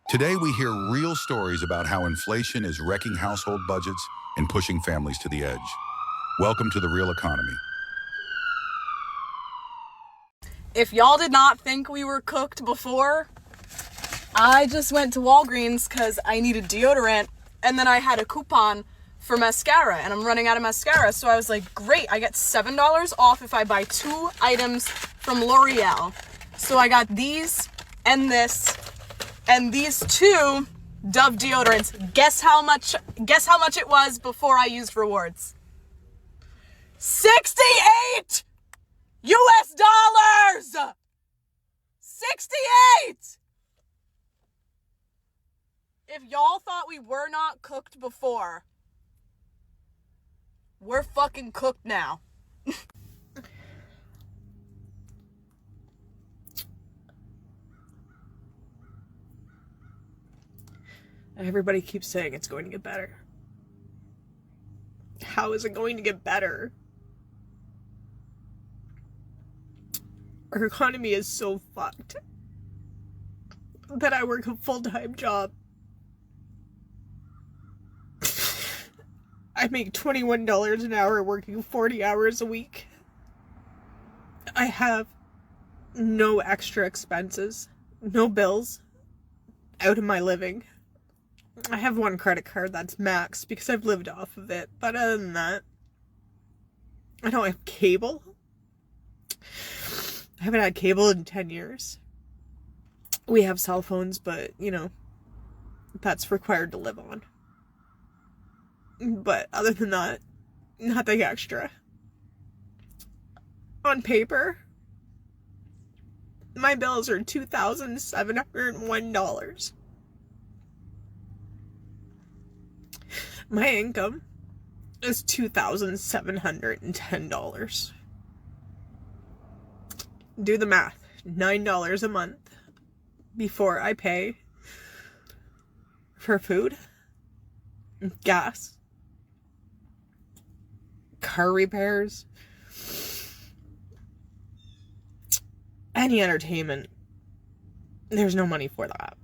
Today, we hear real stories about how inflation is wrecking household budgets and pushing families to the edge. Welcome to The Real Economy. If y'all did not think we were cooked before, I just went to Walgreens because I needed deodorant, and then I had a coupon for mascara, and I'm running out of mascara, so I was like, great, I get $7 off if I buy 2 items from L'Oreal. So I got these and this, and these 2 Dove deodorants. Guess how much it was before I used rewards? 68 US dollars! 68! If y'all thought we were not cooked before, we're fucking cooked now. Everybody keeps saying it's going to get better. How is it going to get better? Our economy is so fucked that I work a full-time job. I make $21 an hour working 40 hours a week. I have no extra expenses, no bills out of my living. I have 1 credit card that's max because I've lived off of it, but other than that, I don't have cable. I haven't had cable in 10 years. We have cell phones, but, you know, that's required to live on. But other than that, nothing extra. On paper, my bills are $2,701. My income is $2,710. Do the math. $9 a month before I pay for food, gas, car repairs, any entertainment. There's no money for that.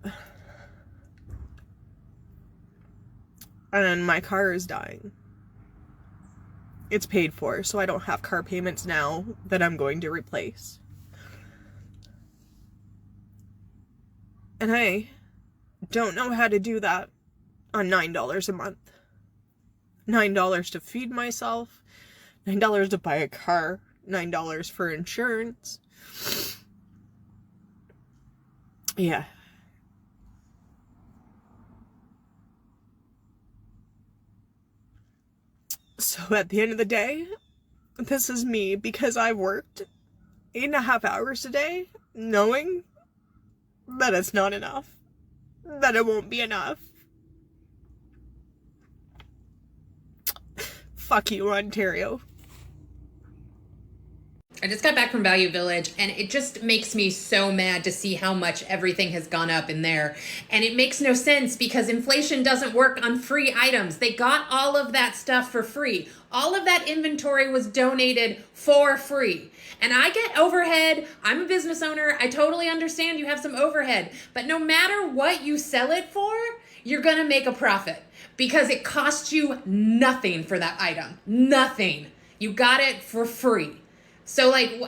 And my car is dying. It's paid for, so I don't have car payments now that I'm going to replace. And I don't know how to do that on $9 a month. $9 to feed myself, $9 to buy a car, $9 for insurance. Yeah. So at the end of the day, this is me because I worked 8.5 hours a day, knowing that it's not enough, that it won't be enough. Fuck you, Ontario. I just got back from Value Village, and it just makes me so mad to see how much everything has gone up in there. And it makes no sense because inflation doesn't work on free items. They got all of that stuff for free. All of that inventory was donated for free. And I get overhead. I'm a business owner. I totally understand you have some overhead. But no matter what you sell it for, you're going to make a profit because it costs you nothing for that item. Nothing. You got it for free. So, like,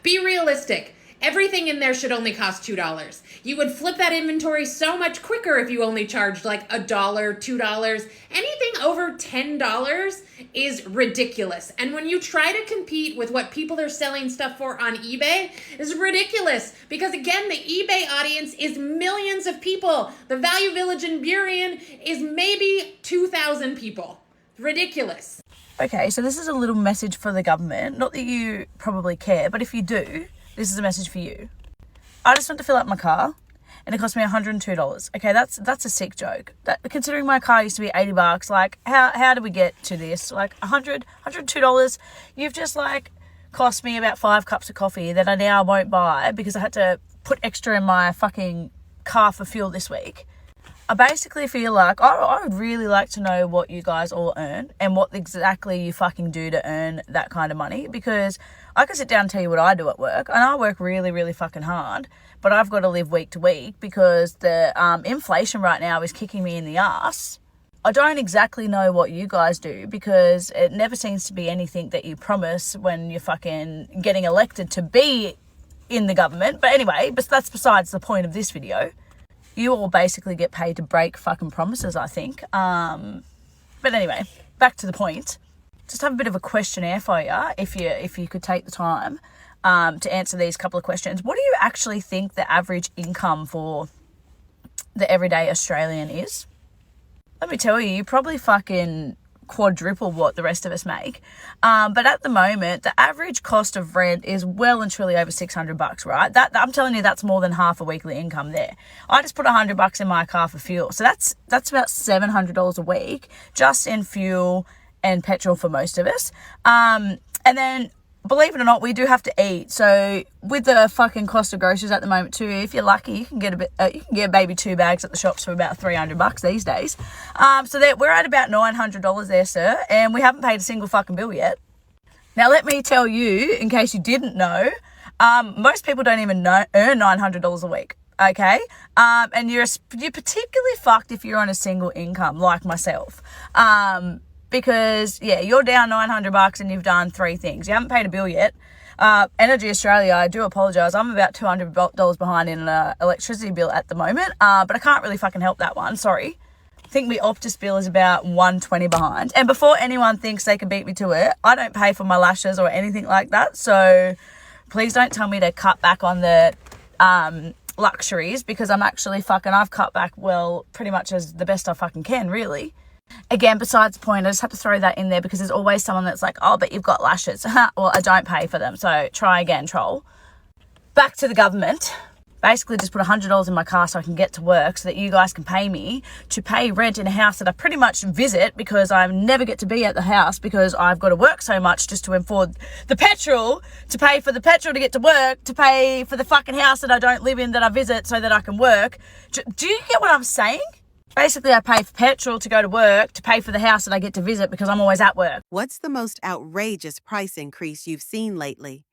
be realistic. Everything in there should only cost $2. You would flip that inventory so much quicker if you only charged like $1, $2. Anything over $10 is ridiculous. And when you try to compete with what people are selling stuff for on eBay, is ridiculous. Because again, the eBay audience is millions of people. The Value Village in Burien is maybe 2,000 people. Ridiculous. Okay, so this is a little message for the government. Not that you probably care, but if you do, this is a message for you. I just went to fill up my car, and it cost me $102. Okay, that's a sick joke. That, considering my car used to be $80, like, how did we get to this? Like, $102, you've just, like, cost me about 5 cups of coffee that I now won't buy because I had to put extra in my fucking car for fuel this week. I basically feel like I would really like to know what you guys all earn and what exactly you fucking do to earn that kind of money, because I can sit down and tell you what I do at work, and I work really, really fucking hard, but I've got to live week to week because the inflation right now is kicking me in the ass. I don't exactly know what you guys do because it never seems to be anything that you promise when you're fucking getting elected to be in the government. But anyway, but that's besides the point of this video. You all basically get paid to break fucking promises, I think. But anyway, back to the point. Just have a bit of a questionnaire for you, if you could take the time to answer these couple of questions. What do you actually think the average income for the everyday Australian is? Let me tell you probably fucking quadruple what the rest of us make. But at the moment, the average cost of rent is well and truly over $600, right? That I'm telling you, that's more than half a weekly income there. I just put $100 in my car for fuel. So that's about $700 a week just in fuel and petrol for most of us. And then, believe it or not, we do have to eat. So with the fucking cost of groceries at the moment too, if you're lucky, you can get you can get maybe 2 bags at the shops for about $300 these days. So that we're at about $900 there, sir, and we haven't paid a single fucking bill yet. Now let me tell you, in case you didn't know, most people don't even earn $900 a week. Okay, and you're particularly fucked if you're on a single income like myself. Because, yeah, you're down $900 and you've done 3 things. You haven't paid a bill yet. Energy Australia, I do apologise. I'm about $200 behind in an electricity bill at the moment. But I can't really fucking help that one. Sorry. I think my Optus bill is about $120 behind. And before anyone thinks they can beat me to it, I don't pay for my lashes or anything like that. So please don't tell me to cut back on the luxuries, because I've cut back, well, pretty much as the best I fucking can, really. Again, besides the point, I just have to throw that in there because there's always someone that's like, oh, but you've got lashes. Well, I don't pay for them, so try again, troll. Back to the government. Basically just put $100 in my car so I can get to work so that you guys can pay me to pay rent in a house that I pretty much visit because I never get to be at the house because I've got to work so much just to afford the petrol, to pay for the petrol to get to work, to pay for the fucking house that I don't live in that I visit so that I can work. Do you get what I'm saying? Basically, I pay for petrol to go to work, to pay for the house that I get to visit because I'm always at work. What's the most outrageous price increase you've seen lately?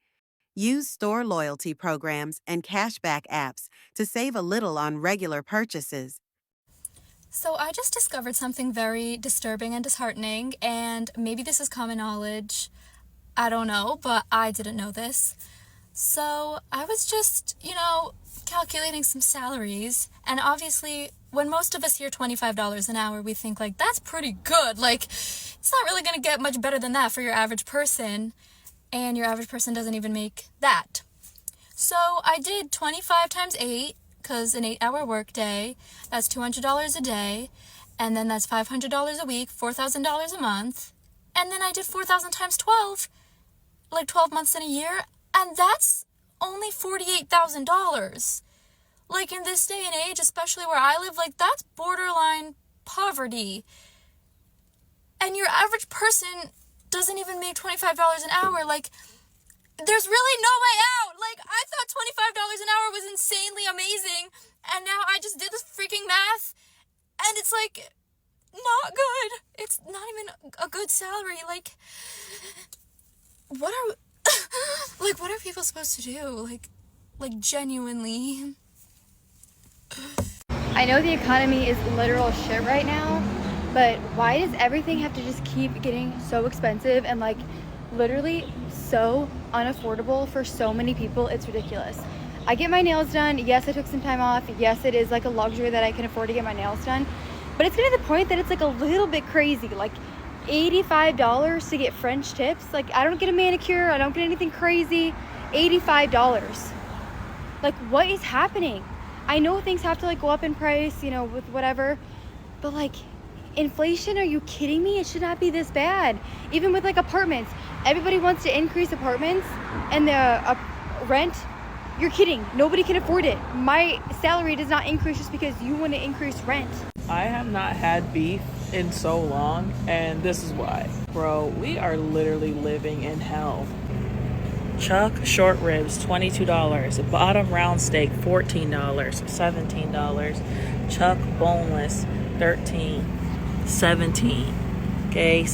Use store loyalty programs and cashback apps to save a little on regular purchases. So I just discovered something very disturbing and disheartening, and maybe this is common knowledge. I don't know, but I didn't know this. So I was just, calculating some salaries, and obviously when most of us hear $25 an hour, we think like, that's pretty good. Like, it's not really going to get much better than that for your average person, and your average person doesn't even make that. So I did 25 times 8, because an 8-hour work day, that's $200 a day, and then that's $500 a week, $4,000 a month, and then I did 4,000 times 12, like 12 months in a year, and that's only $48,000. Like, in this day and age, especially where I live, like, that's borderline poverty. And your average person doesn't even make $25 an hour. Like, there's really no way out. Like, I thought $25 an hour was insanely amazing, and now I just did this freaking math, and it's, like, not good. It's not even a good salary. Like, what are people supposed to do? Like genuinely. I know the economy is literal shit right now, but why does everything have to just keep getting so expensive and like literally so unaffordable for so many people? It's ridiculous. I get my nails done. Yes, I took some time off. Yes, it is like a luxury that I can afford to get my nails done, but it's getting to the point that it's like a little bit crazy. Like $85 to get French tips. Like, I don't get a manicure, I don't get anything crazy. $85. Like, what is happening? I know things have to like go up in price, with whatever, but like inflation, are you kidding me? It should not be this bad. Even with like apartments, everybody wants to increase apartments and the rent. You're kidding. Nobody can afford it. My salary does not increase just because you want to increase rent. I have not had beef in so long, and this is why. Bro, we are literally living in hell. Chuck short ribs, $22. Bottom round steak, $14, $17. Chuck boneless, 13, 17. Okay,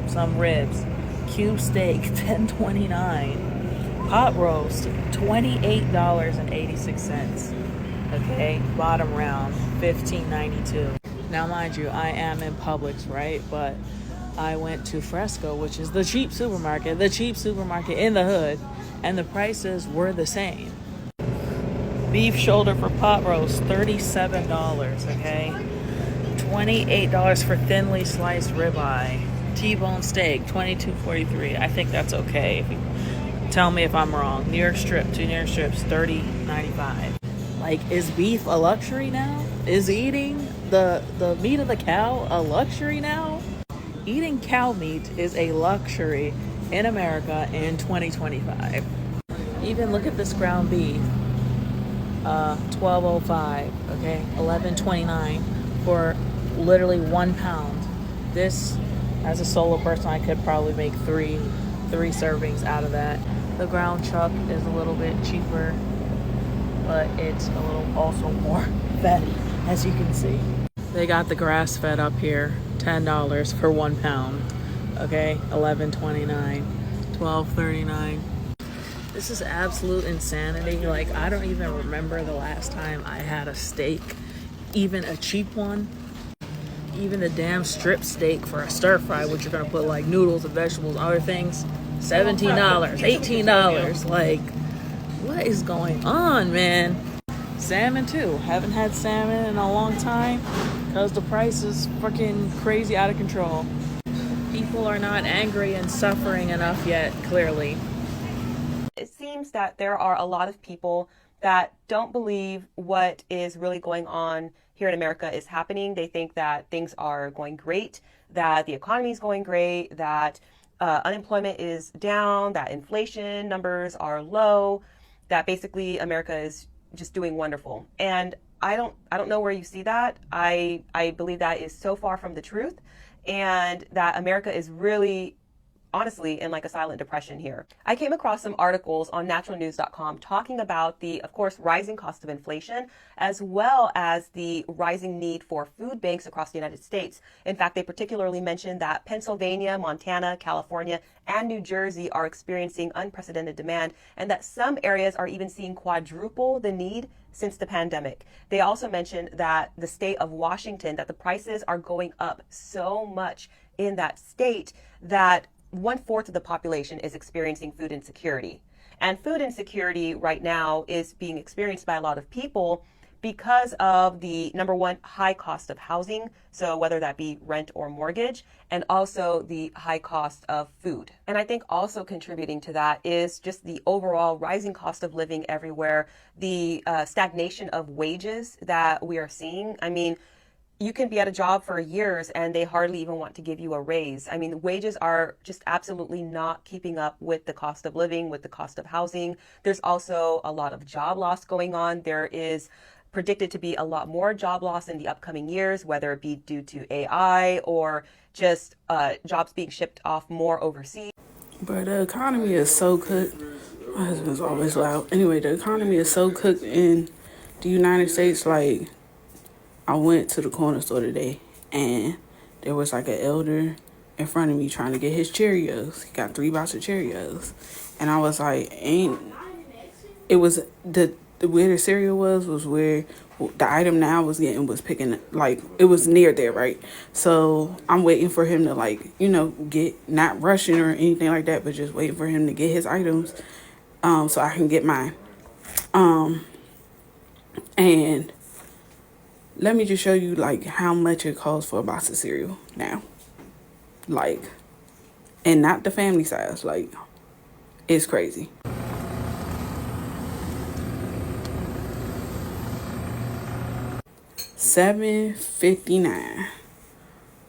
some ribs. Cube steak, 10.29. Pot roast, $28.86. Okay, bottom round, $15.92. Now, mind you, I am in Publix, right? But I went to Fresco, which is the cheap supermarket in the hood, and the prices were the same. Beef shoulder for pot roast, $37, okay? $28 for thinly sliced ribeye. T-bone steak, $22.43. I think that's okay. If you tell me if I'm wrong. New York strip, 2 New York strips, $30.95. Like, is beef a luxury now? Is eating the meat of the cow a luxury now? Eating cow meat is a luxury in America in 2025. Even look at this ground beef. $12.05, okay? $11.29 for literally 1 pound. This, as a solo person, I could probably make three servings out of that. The ground chuck is a little bit cheaper, but it's a little also more fatty, as you can see. They got the grass fed up here, $10 for 1 pound. Okay, $11.29, $12.39. This is absolute insanity. Like, I don't even remember the last time I had a steak, even a cheap one. Even the damn strip steak for a stir fry, which you're gonna put like noodles and vegetables, other things, $17, $18. Like, what is going on, man? Salmon too. Haven't had salmon in a long time because the price is freaking crazy out of control. People are not angry and suffering enough yet, clearly. It seems that there are a lot of people that don't believe what is really going on here in America is happening. They think that things are going great, that the economy is going great, that unemployment is down, that inflation numbers are low, that basically America is just doing wonderful. And I don't know where you see that. I believe that is so far from the truth, and that America is really, honestly, in like a silent depression here. I came across some articles on naturalnews.com talking about the, of course, rising cost of inflation, as well as the rising need for food banks across the United States. In fact, they particularly mentioned that Pennsylvania, Montana, California, and New Jersey are experiencing unprecedented demand, and that some areas are even seeing quadruple the need since the pandemic. They also mentioned that the state of Washington, that the prices are going up so much in that state that 1/4 of the population is experiencing food insecurity. And food insecurity right now is being experienced by a lot of people because of the, number one, high cost of housing, so whether that be rent or mortgage, and also the high cost of food. And I think also contributing to that is just the overall rising cost of living everywhere, the stagnation of wages that we are seeing. I mean, you can be at a job for years and they hardly even want to give you a raise. I mean, the wages are just absolutely not keeping up with the cost of living, with the cost of housing. There's also a lot of job loss going on. There is predicted to be a lot more job loss in the upcoming years, whether it be due to AI or just jobs being shipped off more overseas. But the economy is so cooked. My husband's always loud. Anyway, the economy is so cooked in the United States, like, I went to the corner store today and there was like an elder in front of me trying to get his Cheerios. He got 3 boxes of Cheerios. And I was like, it was the where the cereal was where the item now was getting was picking, like, it was near there, right? So I'm waiting for him to, like, you know, get, not rushing or anything like that, but just waiting for him to get his items so I can get mine. And let me just show you, like, how much it costs for a box of cereal now. Like, and not the family size. Like, it's crazy. $7.59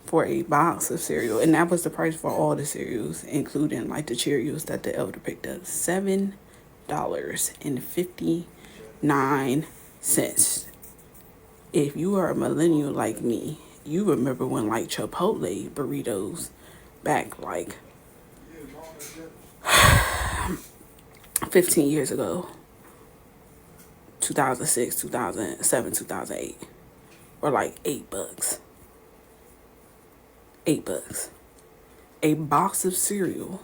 for a box of cereal. And that was the price for all the cereals, including, like, the Cheerios that the elder picked up. $7.59. If you are a millennial like me, you remember when, like, Chipotle burritos back, like, 15 years ago, 2006, 2007, 2008. or like $8. $8. A box of cereal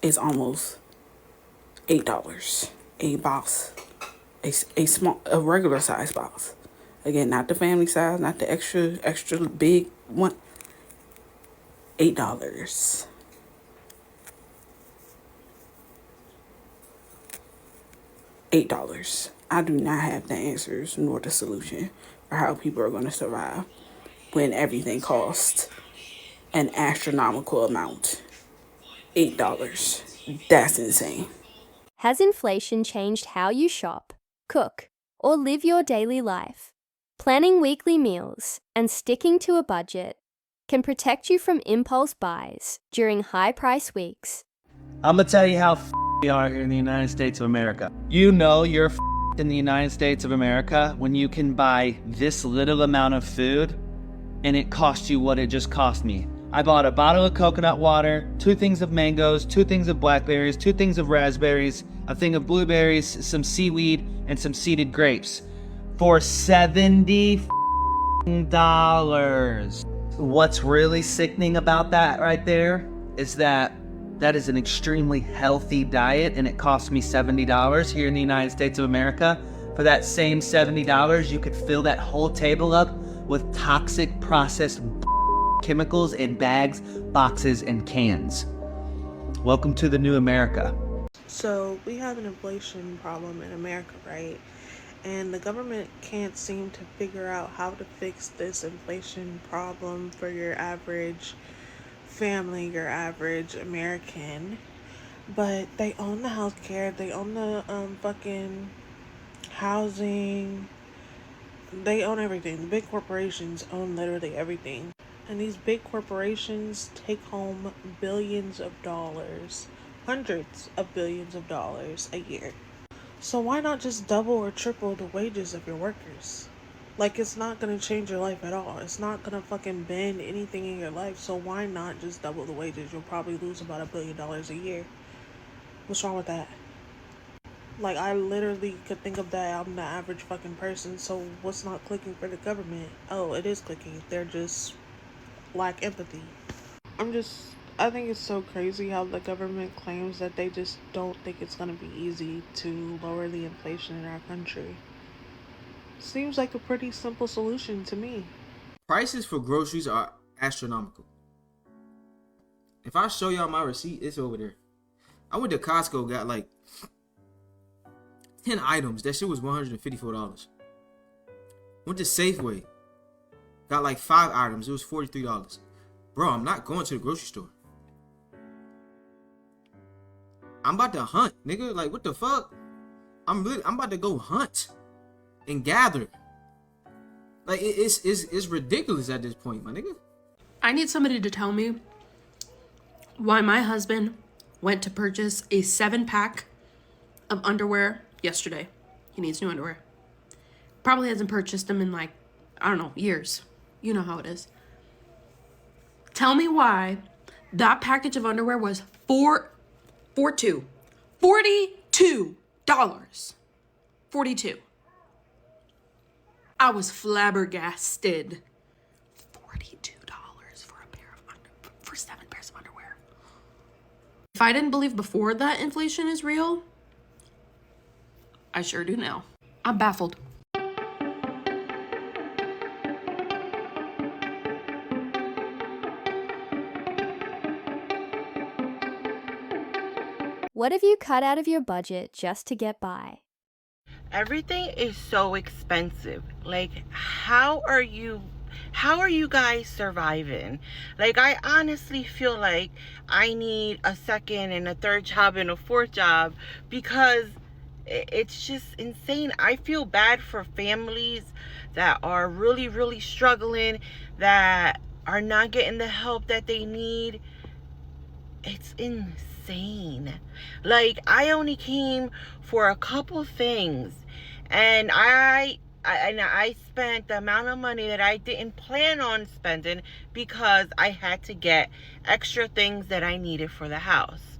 is almost $8. A box, a regular size box. Again, not the family size, not the extra big one. $8. $8. I do not have the answers nor the solution for how people are going to survive when everything costs an astronomical amount. $8. That's insane. Has inflation changed how you shop, cook, or live your daily life? Planning weekly meals and sticking to a budget can protect you from impulse buys during high price weeks. I'm gonna tell you how we are here in the United States of America. You know you're in the United States of America when you can buy this little amount of food and it costs you what it just cost me. I bought a bottle of coconut water, 2 things of mangoes, 2 things of blackberries, 2 things of raspberries, a thing of blueberries, some seaweed, and some seeded grapes for $70. What's really sickening about that right there is that is an extremely healthy diet, and it cost me $70 here in the United States of America. For that same $70, you could fill that whole table up with toxic processed chemicals in bags, boxes, and cans. Welcome to the new America. So we have an inflation problem in America, right? And the government can't seem to figure out how to fix this inflation problem for your average family, your average American. But they own the healthcare, they own the fucking housing, they own everything. The big corporations own literally everything. And these big corporations take home billions of dollars, hundreds of billions of dollars a year. So why not just double or triple the wages of your workers? Like, it's not going to change your life at all. It's not going to fucking bend anything in your life. So why not just double the wages? You'll probably lose about $1 billion a year. What's wrong with that? Like, I literally could think of that. I'm the average fucking person. So what's not clicking for the government? Oh, it is clicking. They're just lack empathy. I think it's so crazy how the government claims that they just don't think it's going to be easy to lower the inflation in our country. Seems like a pretty simple solution to me. Prices for groceries are astronomical. If I show y'all my receipt, it's over there. I went to Costco, got like 10 items. That shit was $154. Went to Safeway, got like 5 items. It was $43. Bro, I'm not going to the grocery store. I'm about to hunt, nigga. Like, what the fuck? I'm about to go hunt and gather. Like, it's ridiculous at this point, my nigga. I need somebody to tell me why my husband went to purchase a 7-pack of underwear yesterday. He needs new underwear. Probably hasn't purchased them in like, I don't know, years. You know how it is. Tell me why that package of underwear was $42. $42. I was flabbergasted. $42 for 7 pairs of underwear. If I didn't believe before that inflation is real, I sure do now. I'm baffled. What have you cut out of your budget just to get by? Everything is so expensive. Like, how are you guys surviving? Like, I honestly feel like I need a second and a third job and a fourth job because it's just insane. I feel bad for families that are really, really struggling, that are not getting the help that they need. It's insane. Like, I only came for a couple things, and I spent the amount of money that I didn't plan on spending because I had to get extra things that I needed for the house.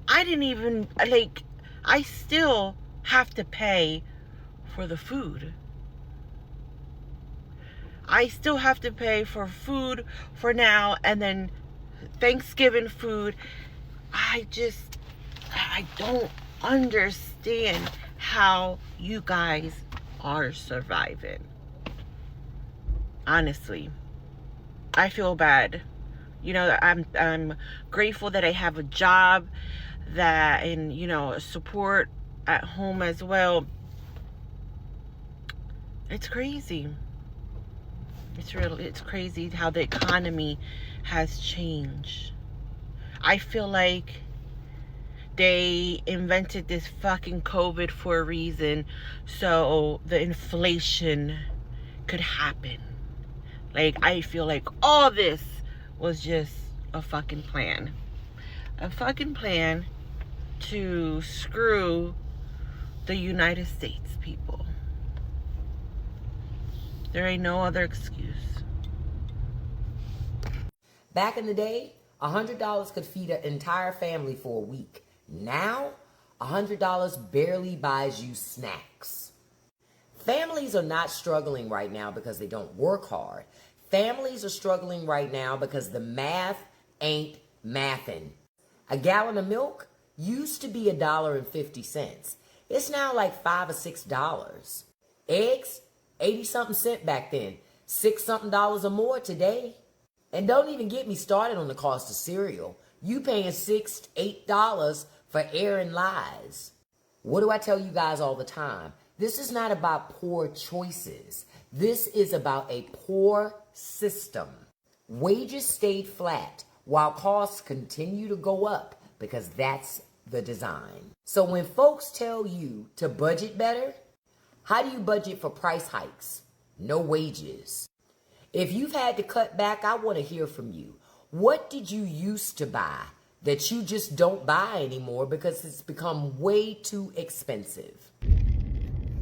I didn't even, like, I still have to pay for the food. I still have to pay for food for now, and then Thanksgiving food. I don't understand how you guys are surviving. Honestly, I feel bad. You know, I'm grateful that I have a job, that, and you know, support at home as well. It's crazy. It's crazy how the economy has changed. I feel like they invented this fucking COVID for a reason, so the inflation could happen. Like, I feel like all this was just a fucking plan. A fucking plan to screw the United States people. There ain't no other excuse. Back in the day, $100 could feed an entire family for a week. Now, $100 barely buys you snacks. Families are not struggling right now because they don't work hard. Families are struggling right now because the math ain't mathin'. A gallon of milk used to be $1.50. It's now like $5 or $6. Eggs, 80-something cents back then. $6-something or more today. And don't even get me started on the cost of cereal. You paying $6, $8 for air and lies. What do I tell you guys all the time? This is not about poor choices. This is about a poor system. Wages stayed flat while costs continue to go up because that's the design. So when folks tell you to budget better, how do you budget for price hikes? No wages. If you've had to cut back, I want to hear from you. What did you used to buy that you just don't buy anymore because it's become way too expensive?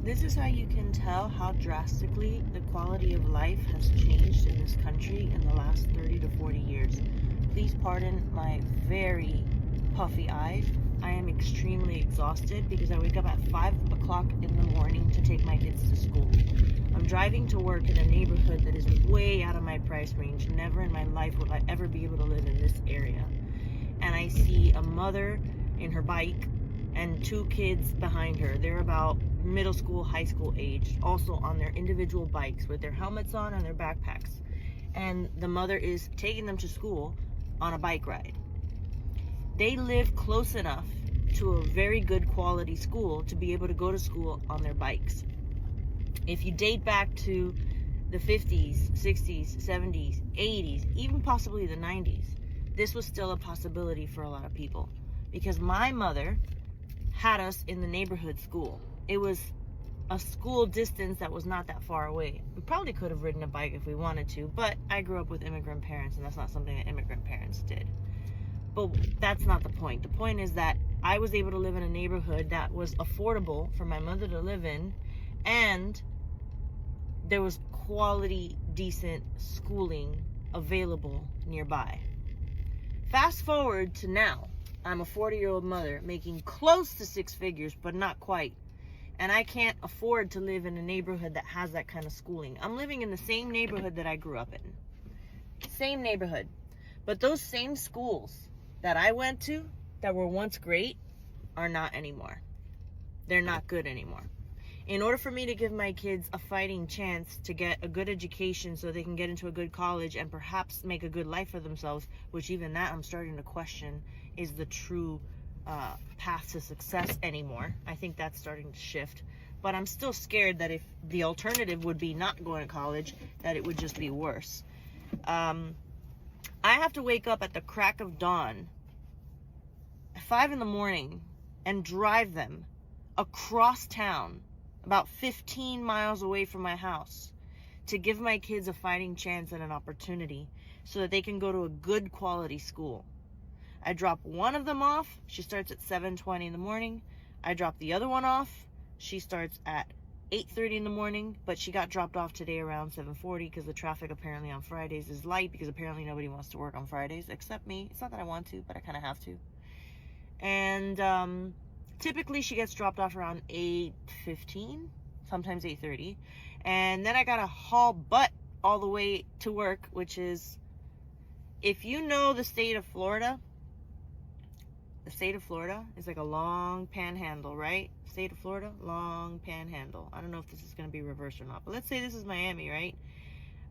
This is how you can tell how drastically the quality of life has changed in this country in the last 30 to 40 years. Please pardon my very puffy eyes. I am extremely exhausted because I wake up at 5 o'clock in the morning to take my kids to school. I'm driving to work in a neighborhood that is way out of my price range. Never in my life will I ever be able to live in this area. And I see a mother in her bike and 2 kids behind her. They're about middle school, high school age, also on their individual bikes with their helmets on and their backpacks. And the mother is taking them to school on a bike ride. They live close enough to a very good quality school to be able to go to school on their bikes. If you date back to the 50s, 60s, 70s, 80s, even possibly the 90s, this was still a possibility for a lot of people. Because my mother had us in the neighborhood school. It was a school distance that was not that far away. We probably could have ridden a bike if we wanted to, but I grew up with immigrant parents, and that's not something that immigrant parents did. But that's not the point. The point is that I was able to live in a neighborhood that was affordable for my mother to live in, and there was quality, decent schooling available nearby. Fast forward to now. I'm a 40-year-old mother making close to 6 figures, but not quite. And I can't afford to live in a neighborhood that has that kind of schooling. I'm living in the same neighborhood that I grew up in. Same neighborhood. But those same schools that I went to that were once great are not anymore. They're not good anymore. In order for me to give my kids a fighting chance to get a good education so they can get into a good college and perhaps make a good life for themselves, which even that I'm starting to question is the true path to success anymore. I think that's starting to shift. But I'm still scared that if the alternative would be not going to college, that it would just be worse. I have to wake up at the crack of dawn at 5 in the morning and drive them across town about 15 miles away from my house to give my kids a fighting chance and an opportunity so that they can go to a good quality school. I drop one of them off. She starts at 7:20 in the morning. I drop the other one off. She starts at 8:30 in the morning, but she got dropped off today around 7:40 because the traffic apparently on Fridays is light because apparently nobody wants to work on Fridays except me. It's not that I want to, but I kind of have to. And typically she gets dropped off around 8:15, sometimes 8:30. And then I gotta haul butt all the way to work, which is, if you know the state of Florida is like a long panhandle, right? State of Florida, long panhandle. I don't know if this is going to be reversed or not, but let's say this is Miami, right?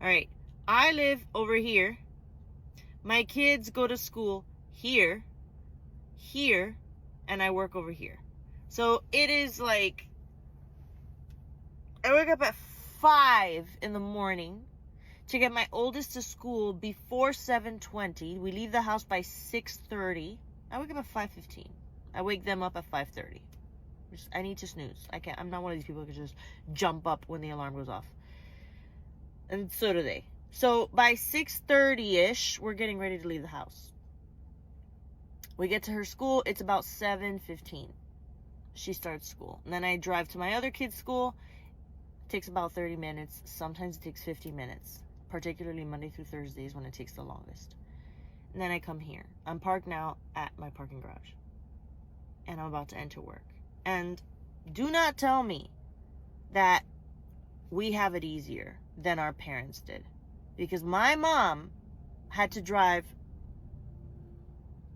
All right. I live over here. My kids go to school here, and I work over here. So it is like, I wake up at 5 in the morning to get my oldest to school before 7:20. We leave the house by 6:30. I wake up at 5:15. I wake them up at 5:30. I need to snooze. I'm not one of these people who can just jump up when the alarm goes off. And so do they. So by 6:30-ish, we're getting ready to leave the house. We get to her school. It's about 7:15. She starts school. And then I drive to my other kid's school. It takes about 30 minutes. Sometimes it takes 50 minutes. Particularly Monday through Thursdays when it takes the longest. And then I come here. I'm parked now at my parking garage. And I'm about to enter work. And do not tell me that we have it easier than our parents did. Because my mom had to drive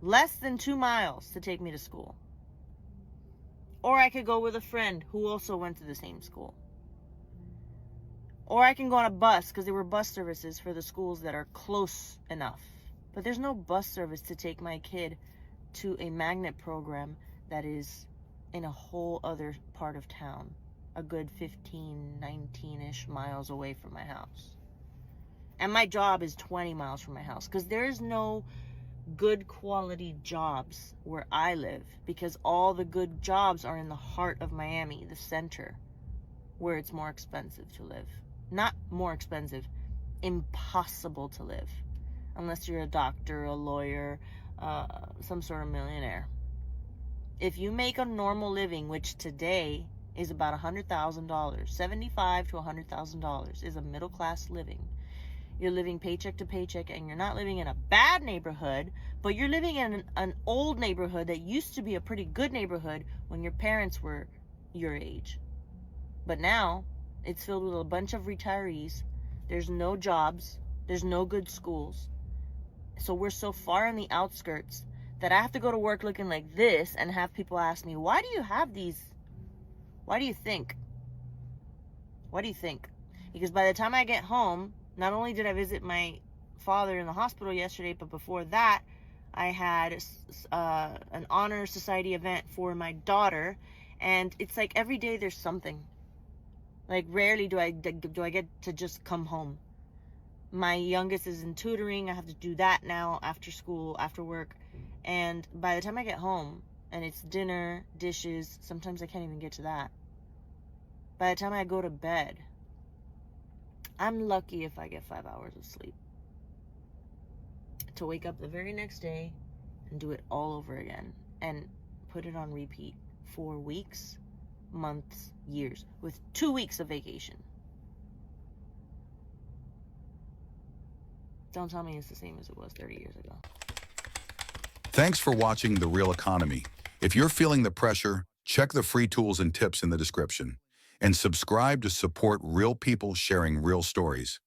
less than 2 miles to take me to school. Or I could go with a friend who also went to the same school. Or I can go on a bus, because there were bus services for the schools that are close enough. But there's no bus service to take my kid to a magnet program that is in a whole other part of town, a good 15, 19-ish miles away from my house. And my job is 20 miles from my house, because there's no good quality jobs where I live, because all the good jobs are in the heart of Miami, the center, where it's more expensive to live. Not more expensive, impossible to live, unless you're a doctor, a lawyer, some sort of millionaire. If you make a normal living, which today is about $100,000, $75,000 to $100,000 is a middle class living. You're living paycheck to paycheck, and you're not living in a bad neighborhood, but you're living in an old neighborhood that used to be a pretty good neighborhood when your parents were your age. But now it's filled with a bunch of retirees. There's no jobs. There's no good schools. So we're so far in the outskirts that I have to go to work looking like this and have people ask me, why do you have these? Why do you think? What do you think? Because by the time I get home, not only did I visit my father in the hospital yesterday, but before that, I had an honor society event for my daughter. And it's like every day there's something. Like rarely do I get to just come home. My youngest is in tutoring. I have to do that now after school, after work. And by the time I get home and it's dinner, dishes, sometimes I can't even get to that. By the time I go to bed, I'm lucky if I get 5 hours of sleep. To wake up the very next day and do it all over again and put it on repeat for weeks, months, years, with 2 weeks of vacation. Don't tell me it's the same as it was 30 years ago. Thanks for watching The Real Economy. If you're feeling the pressure, check the free tools and tips in the description. And subscribe to support real people sharing real stories.